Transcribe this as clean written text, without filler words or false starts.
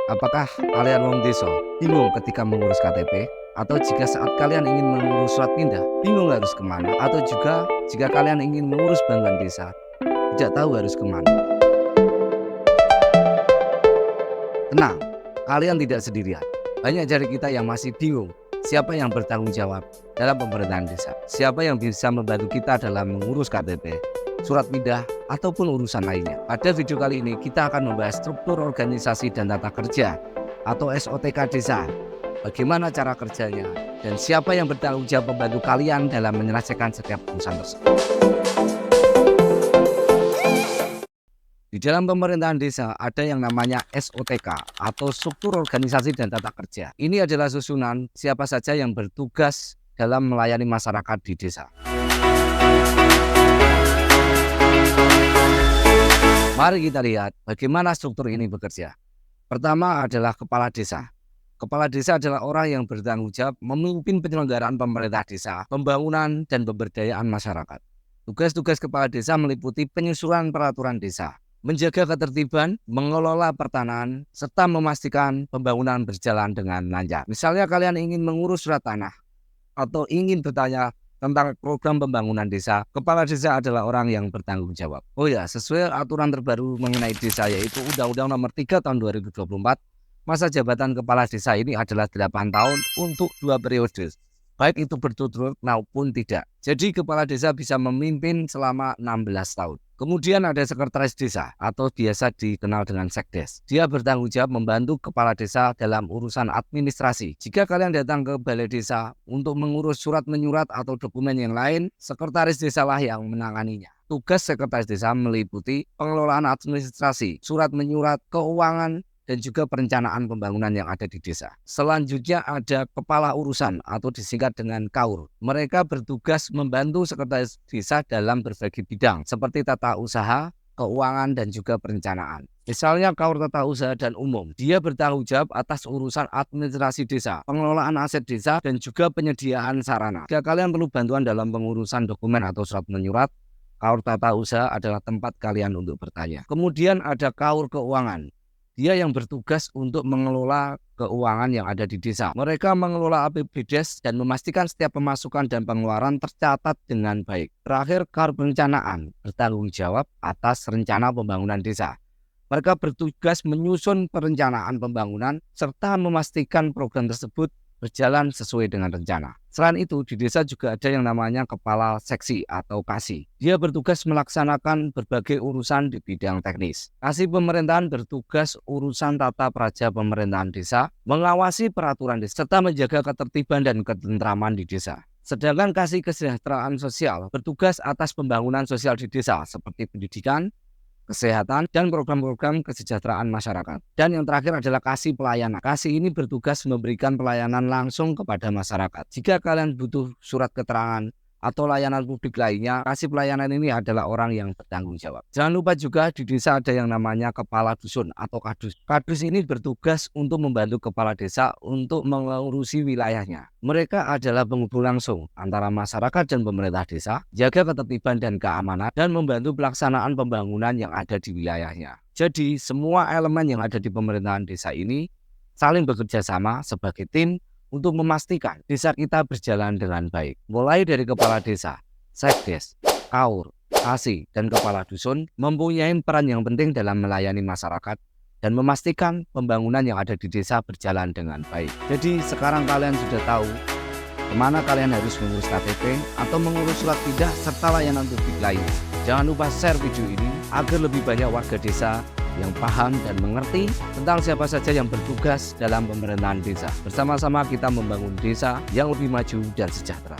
Apakah kalian wong desa bingung ketika mengurus KTP? Atau jika saat kalian ingin mengurus surat pindah, bingung harus kemana? Atau juga jika kalian ingin mengurus bantuan desa, tidak tahu harus kemana? Tenang, kalian tidak sendirian. Banyak dari kita yang masih bingung siapa yang bertanggung jawab dalam pemerintahan desa. Siapa yang bisa membantu kita dalam mengurus KTP, surat pindah, ataupun urusan lainnya. Pada video kali ini kita akan membahas struktur organisasi dan tata kerja atau SOTK desa. Bagaimana cara kerjanya dan siapa yang bertanggung jawab membantu kalian dalam menyelesaikan setiap urusan tersebut. Di dalam pemerintahan desa ada yang namanya SOTK atau struktur organisasi dan tata kerja. Ini adalah susunan siapa saja yang bertugas dalam melayani masyarakat di desa. Mari kita lihat bagaimana struktur ini bekerja. Pertama adalah kepala desa. Kepala desa adalah orang yang bertanggung jawab memimpin penyelenggaraan pemerintah desa, pembangunan, dan pemberdayaan masyarakat. Tugas-tugas kepala desa meliputi penyusunan peraturan desa, menjaga ketertiban, mengelola pertanahan, serta memastikan pembangunan berjalan dengan lancar. Misalnya kalian ingin mengurus surat tanah atau ingin bertanya tentang program pembangunan desa, kepala desa adalah orang yang bertanggung jawab. Oh ya, sesuai aturan terbaru mengenai desa yaitu Undang-Undang Nomor 3 Tahun 2024, masa jabatan kepala desa ini adalah 8 tahun untuk 2 periode, baik itu berturut-turut maupun tidak. Jadi kepala desa bisa memimpin selama 16 tahun. Kemudian ada sekretaris desa atau biasa dikenal dengan sekdes. Dia bertanggung jawab membantu kepala desa dalam urusan administrasi. Jika kalian datang ke balai desa untuk mengurus surat menyurat atau dokumen yang lain, sekretaris desa lah yang menanganinya. Tugas sekretaris desa meliputi pengelolaan administrasi, surat menyurat, keuangan, dan juga perencanaan pembangunan yang ada di desa. Selanjutnya ada kepala urusan atau disingkat dengan KAUR. Mereka bertugas membantu sekretaris desa dalam berbagai bidang seperti tata usaha, keuangan, dan juga perencanaan. Misalnya KAUR tata usaha dan umum. Dia bertanggung jawab atas urusan administrasi desa, pengelolaan aset desa, dan juga penyediaan sarana. Jika kalian perlu bantuan dalam pengurusan dokumen atau surat menyurat, KAUR tata usaha adalah tempat kalian untuk bertanya. Kemudian ada KAUR keuangan. Dia yang bertugas untuk mengelola keuangan yang ada di desa. Mereka mengelola APBDes dan memastikan setiap pemasukan dan pengeluaran tercatat dengan baik. Terakhir, KAUR perencanaan bertanggung jawab atas rencana pembangunan desa. Mereka bertugas menyusun perencanaan pembangunan serta memastikan program tersebut berjalan sesuai dengan rencana. Selain itu, di desa juga ada yang namanya kepala seksi atau KASI. Dia bertugas melaksanakan berbagai urusan di bidang teknis. KASI pemerintahan bertugas urusan tata praja pemerintahan desa, mengawasi peraturan desa, serta menjaga ketertiban dan ketentraman di desa. Sedangkan KASI kesejahteraan sosial bertugas atas pembangunan sosial di desa seperti pendidikan, kesehatan, dan program-program kesejahteraan masyarakat. Dan yang terakhir adalah KASI pelayanan. KASI ini bertugas memberikan pelayanan langsung kepada masyarakat. Jika kalian butuh surat keterangan atau layanan publik lainnya, KASI pelayanan ini adalah orang yang bertanggung jawab. Jangan lupa juga di desa ada yang namanya kepala dusun atau kadus. Kadus ini bertugas untuk membantu kepala desa untuk mengurusi wilayahnya. Mereka adalah penghubung langsung antara masyarakat dan pemerintah desa, jaga ketertiban dan keamanan, dan membantu pelaksanaan pembangunan yang ada di wilayahnya. Jadi semua elemen yang ada di pemerintahan desa ini saling bekerja sama sebagai tim untuk memastikan desa kita berjalan dengan baik. Mulai dari kepala desa, sekdes, KAUR, KASI, dan kepala dusun mempunyai peran yang penting dalam melayani masyarakat dan memastikan pembangunan yang ada di desa berjalan dengan baik. Jadi sekarang kalian sudah tahu kemana kalian harus mengurus KTP atau mengurus surat pindah serta layanan publik lainnya. Jangan lupa share video ini agar lebih banyak warga desa yang paham dan mengerti tentang siapa saja yang bertugas dalam pemerintahan desa. Bersama-sama kita membangun desa yang lebih maju dan sejahtera.